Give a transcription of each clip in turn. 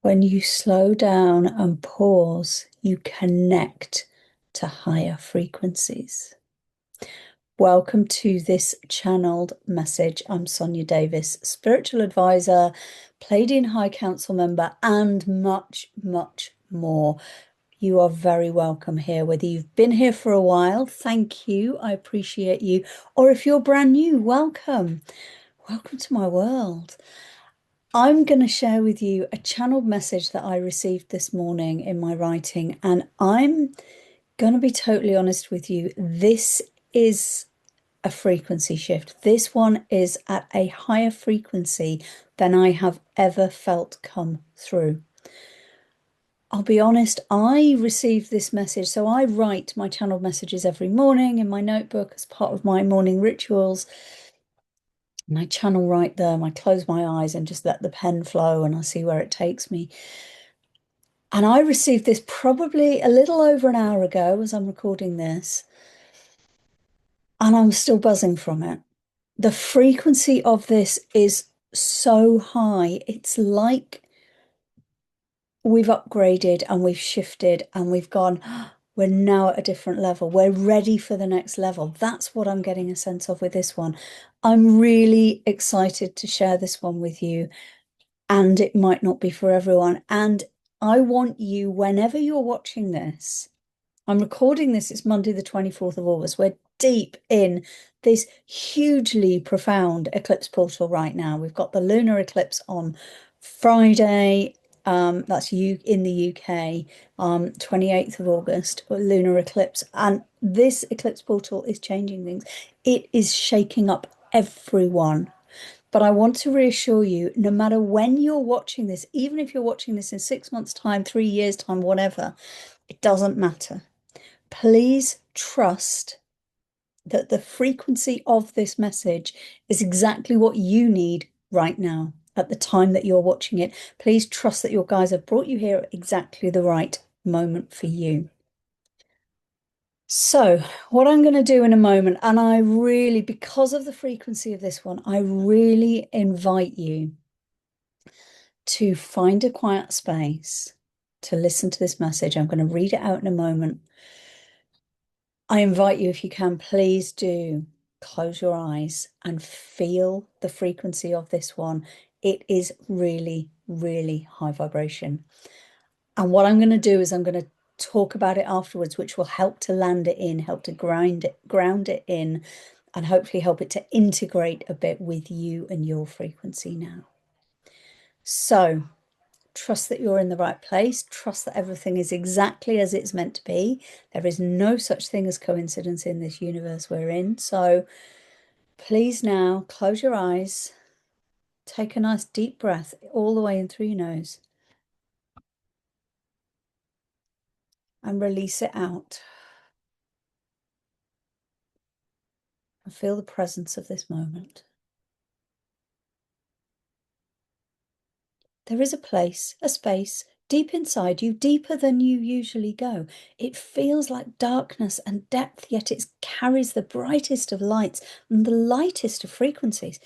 When you slow down and pause, you connect to higher frequencies. Welcome to this channeled message. I'm Sonia Davis, spiritual advisor, Pleiadian High Council member, and much, much more. You are very welcome here. Whether you've been here for a while, thank you. I appreciate you. Or if you're brand new, welcome. Welcome to my world. I'm going to share with you a channeled message that I received this morning in my writing, and I'm going to be totally honest with you. This is a frequency shift. This one is at a higher frequency than I have ever felt come through. I'll be honest, I received this message. So I write my channeled messages every morning in my notebook as part of my morning rituals. And I channel right there. I close my eyes and just let the pen flow, and I see where it takes me. And I received this probably a little over an hour ago as I'm recording this, and I'm still buzzing from it. The frequency of this is so high. It's like we've upgraded and we've shifted and we've gone, we're now at a different level. We're ready for the next level. That's what I'm getting a sense of with this one. I'm really excited to share this one with you, and it might not be for everyone. And I want you, whenever you're watching this, I'm recording this, it's Monday, the 24th of August. We're deep in this hugely profound eclipse portal right now. We've got the lunar eclipse on Friday. That's you in the UK, 28th of August, lunar eclipse. And this eclipse portal is changing things. It is shaking up everyone. But I want to reassure you, no matter when you're watching this, even if you're watching this in 6 months' time, 3 years' time, whatever, it doesn't matter. Please trust that the frequency of this message is exactly what you need right now at the time that you're watching it. Please trust that your guides have brought you here at exactly the right moment for you. So what I'm going to do in a moment, and I really, because of the frequency of this one, I really invite you to find a quiet space to listen to this message. I'm going to read it out in a moment. I invite you, if you can, please do close your eyes and feel the frequency of this one. It is really, really high vibration. And what I'm going to do is I'm going to talk about it afterwards, which will help to land it in, help to ground it in, and hopefully help it to integrate a bit with you and your frequency now. So trust that you're in the right place. Trust that everything is exactly as it's meant to be. There is no such thing as coincidence in this universe we're in. So please now close your eyes. Take a nice deep breath all the way in through your nose. And release it out. And feel the presence of this moment. There is a place, a space, deep inside you, deeper than you usually go. It feels like darkness and depth, yet it carries the brightest of lights and the lightest of frequencies.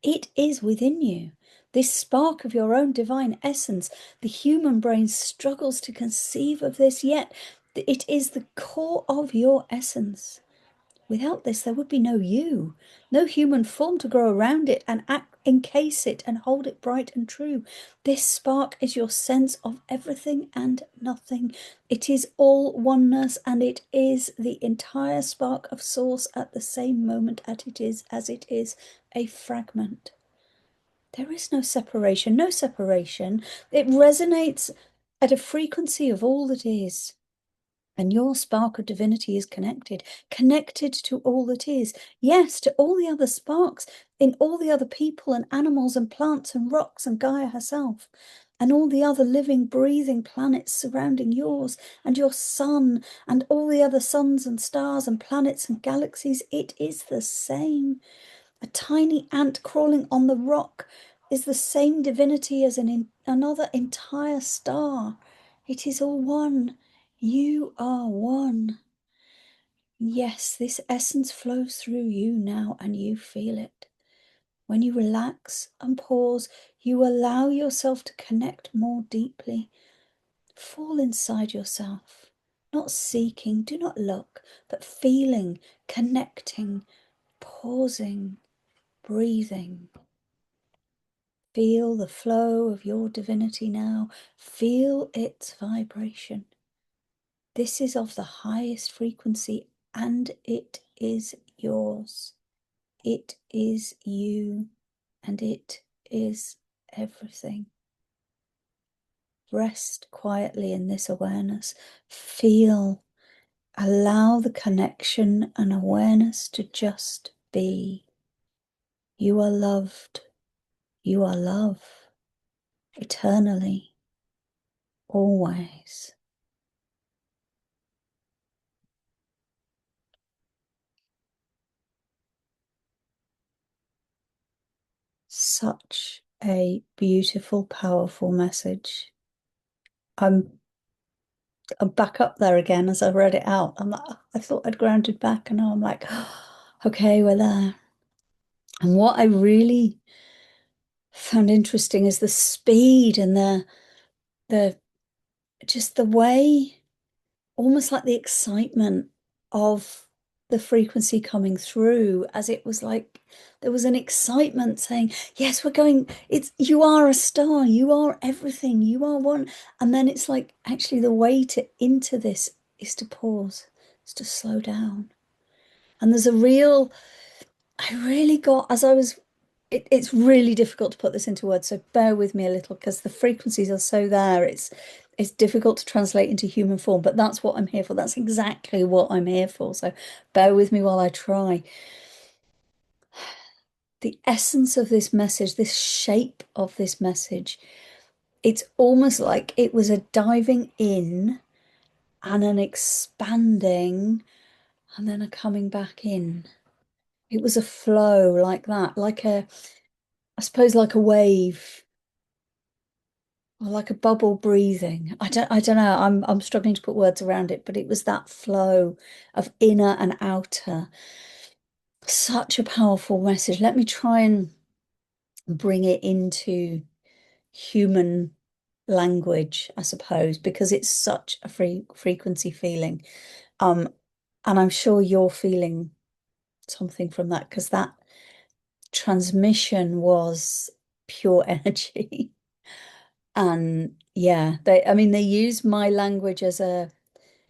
It is within you. This spark of your own divine essence. The human brain struggles to conceive of this, yet it is the core of your essence. Without this, there would be no you, no human form to grow around it and encase it and hold it bright and true. This spark is your sense of everything and nothing. It is all oneness, and it is the entire spark of source at the same moment as it is a fragment. There is no separation, no separation. It resonates at a frequency of all that is. And your spark of divinity is connected to all that is. Yes, to all the other sparks in all the other people and animals and plants and rocks and Gaia herself, and all the other living, breathing planets surrounding yours, and your sun, and all the other suns and stars and planets and galaxies. It is the same. A tiny ant crawling on the rock is the same divinity as another entire star. It is all one. You are one. Yes, this essence flows through you now, and you feel it. When you relax and pause, you allow yourself to connect more deeply. Fall inside yourself, not seeking, do not look, but feeling, connecting, pausing, breathing. Feel the flow of your divinity now. Feel its vibration. This is of the highest frequency and it is yours. It is you and it is everything. Rest quietly in this awareness. Feel, allow the connection and awareness to just be. You are loved. You are love. Eternally. Always. Such a beautiful, powerful message. I'm I'm back up there again as I read it out. I'm like, "Oh, I thought I'd grounded back, and now I'm like, okay, we're there." And what I really found interesting is the speed and the just the way, almost like the excitement of the frequency coming through, as it was like there was an excitement saying, yes, we're going, it's, you are a star, you are everything, you are one. And then it's like, actually, the way to into this is to pause, is to slow down. And there's a real, I really got, as I was, it's really difficult to put this into words, so bear with me a little because the frequencies are so there. It's difficult to translate into human form, but that's what I'm here for. That's exactly what I'm here for. So bear with me while I try. The essence of this message, this shape of this message, it's almost like it was a diving in and an expanding and then a coming back in. It was a flow like that, like a, I suppose, like a wave or like a bubble breathing. I don't know. I'm struggling to put words around it, but it was that flow of inner and outer. Such a powerful message. Let me try and bring it into human language, I suppose, because it's such a frequency feeling. Um, and I'm sure you're feeling something from that because that transmission was pure energy. And yeah, I mean, they used my language as a,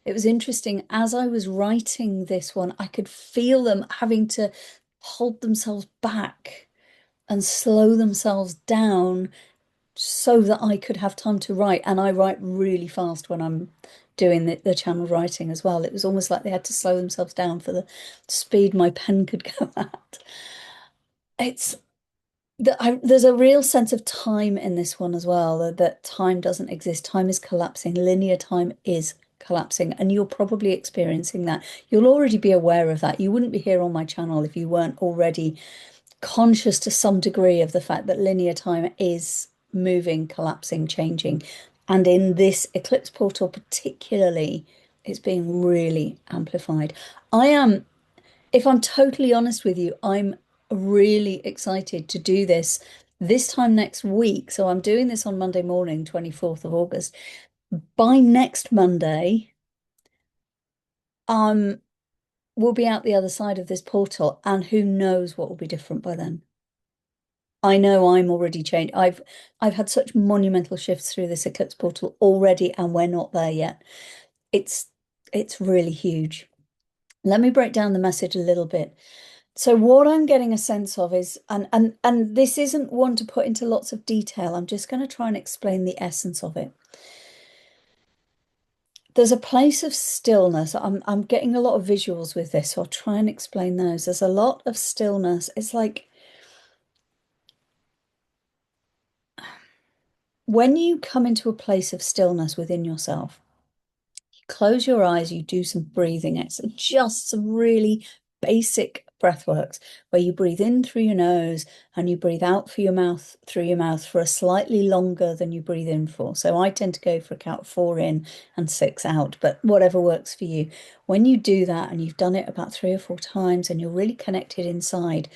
it was interesting. As I was writing this one, I could feel them having to hold themselves back and slow themselves down so that I could have time to write. And I write really fast when I'm doing the channel writing as well. It was almost like they had to slow themselves down for the speed my pen could go at. It's there's a real sense of time in this one as well, that time doesn't exist. Time is collapsing. Linear time is collapsing, and you're probably experiencing that. You'll already be aware of that. You wouldn't be here on my channel if you weren't already conscious to some degree of the fact that linear time is moving, collapsing, changing. And in this eclipse portal particularly, it's being really amplified. I am, if I'm totally honest with you, I'm really excited to do this time next week. So I'm doing this on Monday morning, 24th of August. By next Monday, we'll be out the other side of this portal, and who knows what will be different by then. I know I'm already changed. I've had such monumental shifts through this eclipse portal already, and we're not there yet. It's it's really huge. Let me break down the message a little bit. So what I'm getting a sense of is, and this isn't one to put into lots of detail. I'm just going to try and explain the essence of it. There's a place of stillness. I'm getting a lot of visuals with this, so I'll try and explain those. There's a lot of stillness. It's like when you come into a place of stillness within yourself, close your eyes, you do some breathing exercise, just some really basic breath works where you breathe in through your nose and you breathe out through your mouth for a slightly longer than you breathe in for. So I tend to go for a count of 4 in and 6 out, but whatever works for you. When you do that and you've done it about 3 or 4 times and you're really connected inside,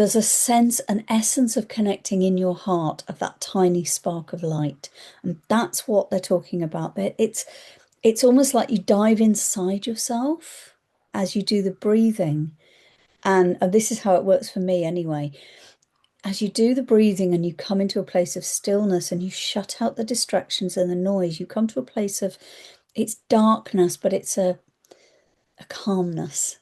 There's a sense, an essence of connecting in your heart of that tiny spark of light. And that's what they're talking about. It's almost like you dive inside yourself as you do the breathing. And this is how it works for me anyway. As you do the breathing and you come into a place of stillness and you shut out the distractions and the noise, you come to a place of, it's darkness, but it's a calmness.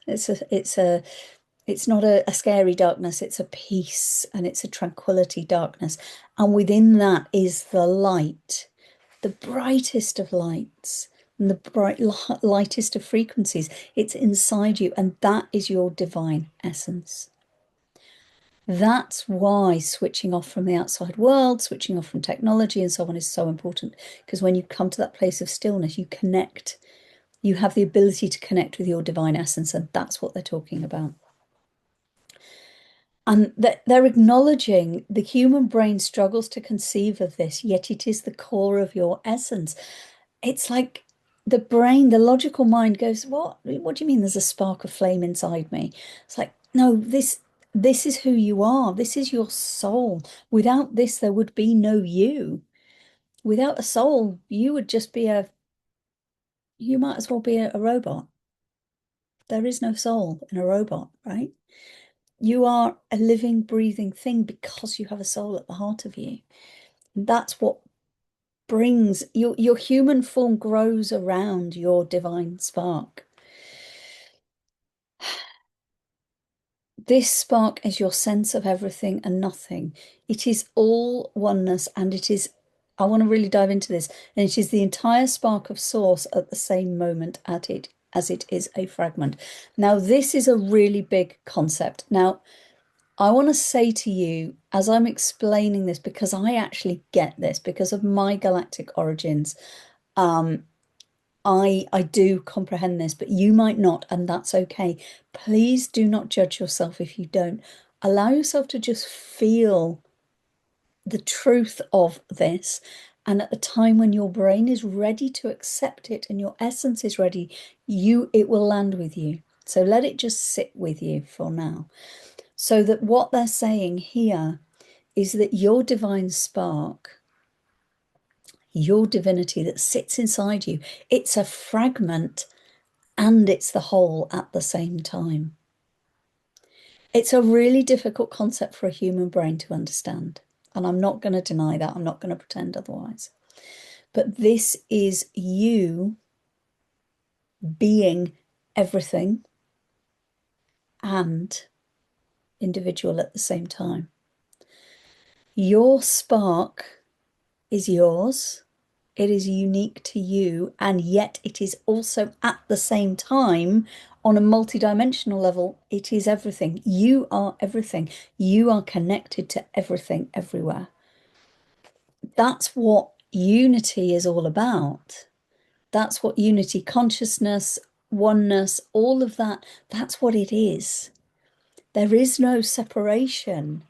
It's not a scary darkness, it's a peace and it's a tranquility darkness. And within that is the light, the brightest of lights and the lightest of frequencies. It's inside you, and that is your divine essence. That's why switching off from the outside world, switching off from technology and so on is so important, because when you come to that place of stillness, you connect, you have the ability to connect with your divine essence, and that's what they're talking about. And they're acknowledging the human brain struggles to conceive of this, yet it is the core of your essence. It's like the brain, the logical mind goes, what do you mean there's a spark of flame inside me? It's like, no, this is who you are. This is your soul. Without this, there would be no you. Without a soul, you would just be you might as well be a robot. There is no soul in a robot, right? You are a living, breathing thing because you have a soul at the heart of you. And that's what brings your human form grows around your divine spark. This spark is your sense of everything and nothing. It is all oneness, and it is, I want to really dive into this, and it is the entire spark of source at the same moment as it is a fragment. Now, this is a really big concept. Now, I want to say to you, as I'm explaining this, because I actually get this because of my galactic origins, I do comprehend this, but you might not, and that's okay. Please do not judge yourself if you don't. Allow yourself to just feel the truth of this. And at the time when your brain is ready to accept it and your essence is ready, it will land with you. So let it just sit with you for now. So that what they're saying here is that your divine spark, your divinity that sits inside you, it's a fragment and it's the whole at the same time. It's a really difficult concept for a human brain to understand. And I'm not going to deny that. I'm not going to pretend otherwise. But this is you being everything and individual at the same time. Your spark is yours. It is unique to you, and yet it is also at the same time, on a multidimensional level, it is everything. You are everything. You are connected to everything everywhere. That's what unity is all about. That's what unity, consciousness, oneness, all of that, that's what it is. There is no separation.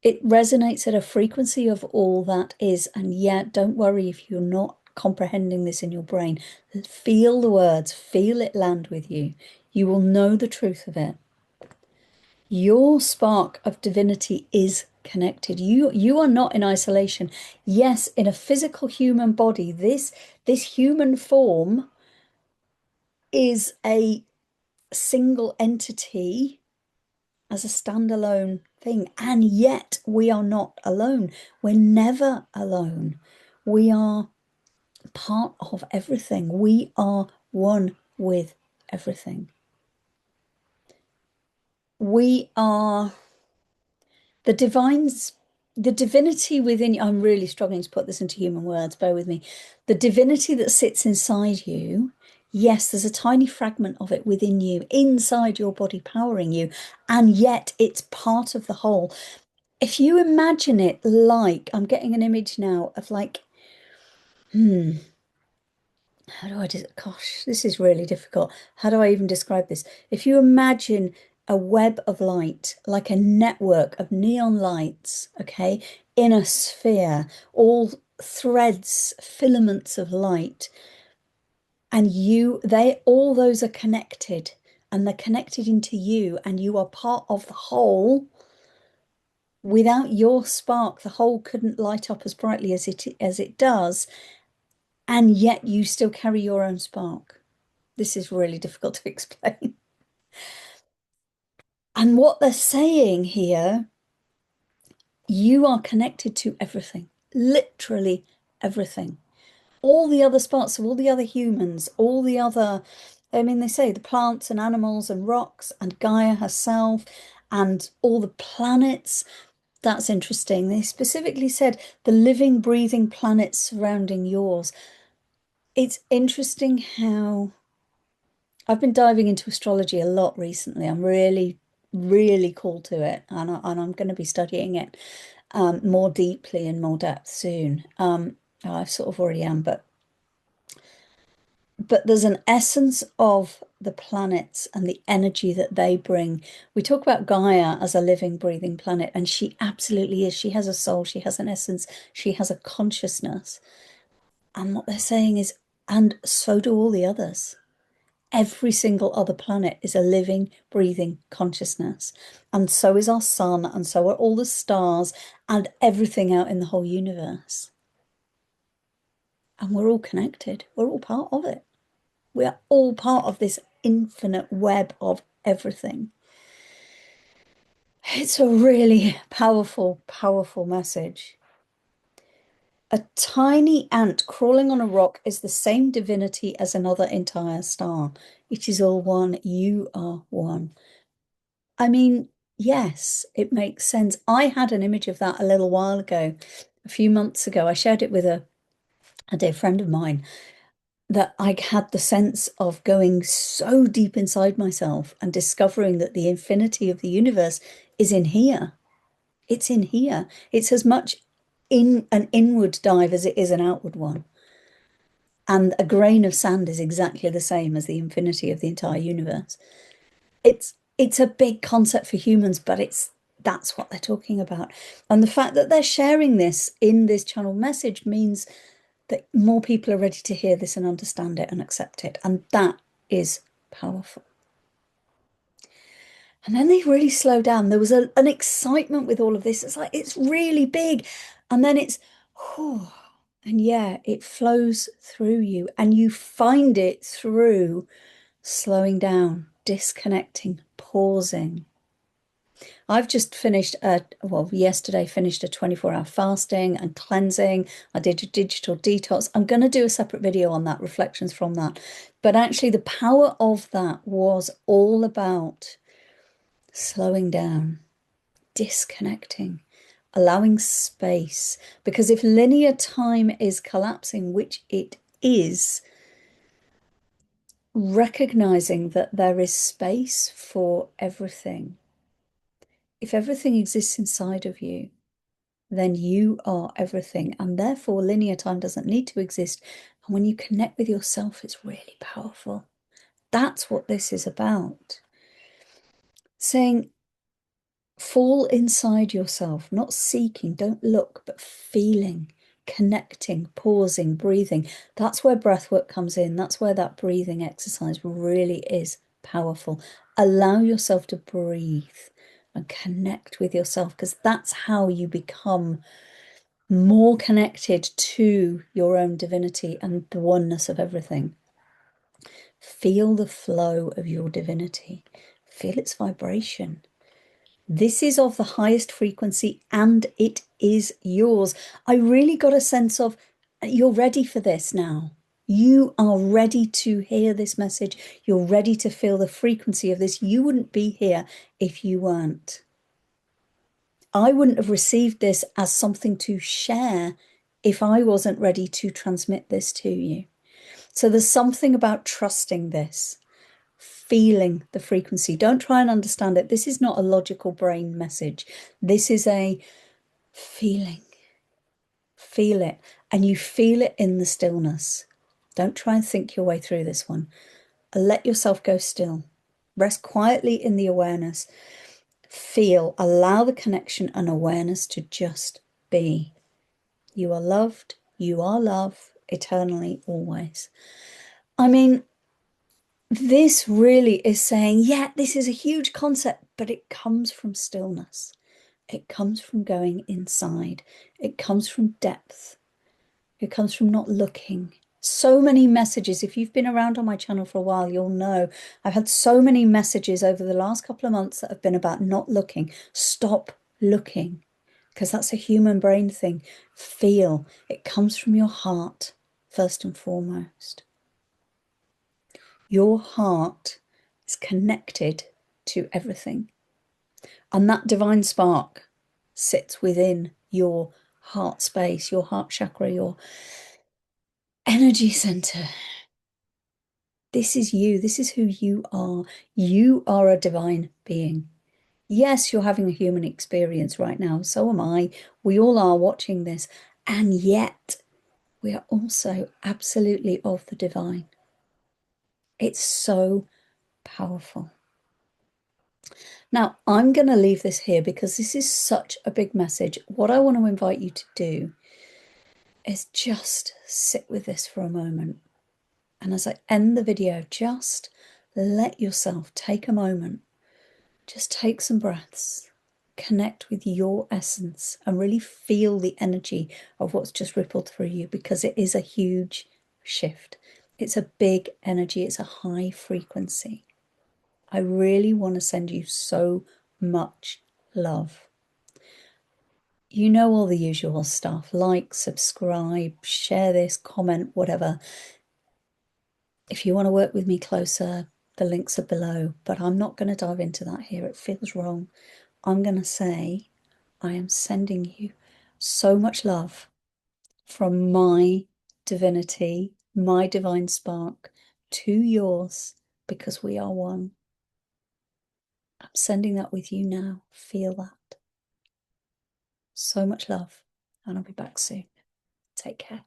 It resonates at a frequency of all that is. And yet, don't worry if you're not comprehending this in your brain. Feel the words, feel it land with you. You will know the truth of it. Your spark of divinity is connected. You are not in isolation. Yes, in a physical human body, this human form is a single entity as a standalone thing, and yet we are not alone. We're never alone. We are part of everything. We are one with everything. We are the divinity within you. I'm really struggling to put this into human words, bear with me. The divinity that sits inside you, yes, there's a tiny fragment of it within you, inside your body, powering you, and yet it's part of the whole. If you imagine it like, I'm getting an image now of like, how do I just, gosh, this is really difficult. How do I even describe this? If you imagine a web of light, like a network of neon lights, okay, in a sphere, all threads, filaments of light, and all those are connected, and they're connected into you, and you are part of the whole. Without your spark, the whole couldn't light up as brightly as it does, and yet you still carry your own spark. This is really difficult to explain. And what they're saying here, you are connected to everything, literally everything. All the other sparks of all the other humans, all the other, I mean, they say the plants and animals and rocks and Gaia herself and all the planets. That's interesting. They specifically said the living, breathing planets surrounding yours. It's interesting how I've been diving into astrology a lot recently. I'm really, really called to it, and I'm going to be studying it more deeply and more depth soon. I sort of already am, but there's an essence of the planets and the energy that they bring. We talk about Gaia as a living, breathing planet, and she absolutely is. She has a soul, she has an essence, she has a consciousness. And what they're saying is, and so do all the others. Every single other planet is a living, breathing consciousness. And so is our sun, and so are all the stars and everything out in the whole universe. And we're all connected. We're all part of it. We are all part of this infinite web of everything. It's a really powerful, powerful message. A tiny ant crawling on a rock is the same divinity as another entire star. It is all one. You are one. I mean, yes, it makes sense. I had an image of that a little while ago, a few months ago. I shared it with a dear friend of mine, that I had the sense of going so deep inside myself and discovering that the infinity of the universe is in here. It's in here. It's as much in an inward dive as it is an outward one. And a grain of sand is exactly the same as the infinity of the entire universe. It's a big concept for humans, but that's what they're talking about. And the fact that they're sharing this in this channel message means that more people are ready to hear this and understand it and accept it. And that is powerful. And then they really slow down. There was an excitement with all of this. It's like, it's really big. And then it's, oh, and yeah, it flows through you. And you find it through slowing down, disconnecting, pausing. I've just finished yesterday finished a 24-hour fasting and cleansing. I did a digital detox. I'm going to do a separate video on that, reflections from that. But actually the power of that was all about slowing down, disconnecting, allowing space. Because if linear time is collapsing, which it is, recognizing that there is space for everything. If everything exists inside of you, then you are everything. And therefore, linear time doesn't need to exist. And when you connect with yourself, it's really powerful. That's what this is about. Saying, fall inside yourself, not seeking, don't look, but feeling, connecting, pausing, breathing. That's where breath work comes in. That's where that breathing exercise really is powerful. Allow yourself to breathe and connect with yourself, because that's how you become more connected to your own divinity and the oneness of everything. Feel the flow of your divinity. Feel its vibration. This is of the highest frequency and it is yours. I really got a sense of, you're ready for this now. You are ready to hear this message. You're ready to feel the frequency of this. You wouldn't be here if you weren't. I wouldn't have received this as something to share if I wasn't ready to transmit this to you. So there's something about trusting this, feeling the frequency. Don't try and understand it. This is not a logical brain message. This is a feeling. Feel it. And you feel it in the stillness. Don't try and think your way through this one. Let yourself go still. Rest quietly in the awareness. Feel, allow the connection and awareness to just be. You are loved. You are love eternally, always. I mean, This really is saying, yeah, this is a huge concept, but it comes from stillness. It comes from going inside. It comes from depth. It comes from not looking. So many messages. If you've been around on my channel for a while, you'll know I've had so many messages over the last couple of months that have been about not looking. Stop looking, because that's a human brain thing. Feel. It comes from your heart, first and foremost. Your heart is connected to everything. And that divine spark sits within your heart space, your heart chakra, your energy center. This is you. This is who you are. You are a divine being. Yes, you're having a human experience right now. So am I. We all are watching this. And yet, we are also absolutely of the divine. It's so powerful. Now, I'm going to leave this here because this is such a big message. What I want to invite you to do is just sit with this for a moment. And as I end the video, just let yourself take a moment. Just take some breaths. Connect with your essence and really feel the energy of what's just rippled through you, because it is a huge shift. It's a big energy. It's a high frequency. I really want to send you so much love. You know all the usual stuff. Like, subscribe, share this, comment, whatever. If you want to work with me closer, the links are below. But I'm not going to dive into that here. It feels wrong. I'm going to say I am sending you so much love from my divinity, my divine spark, to yours, because we are one. I'm sending that with you now. Feel that. So much love, and I'll be back soon. Take care.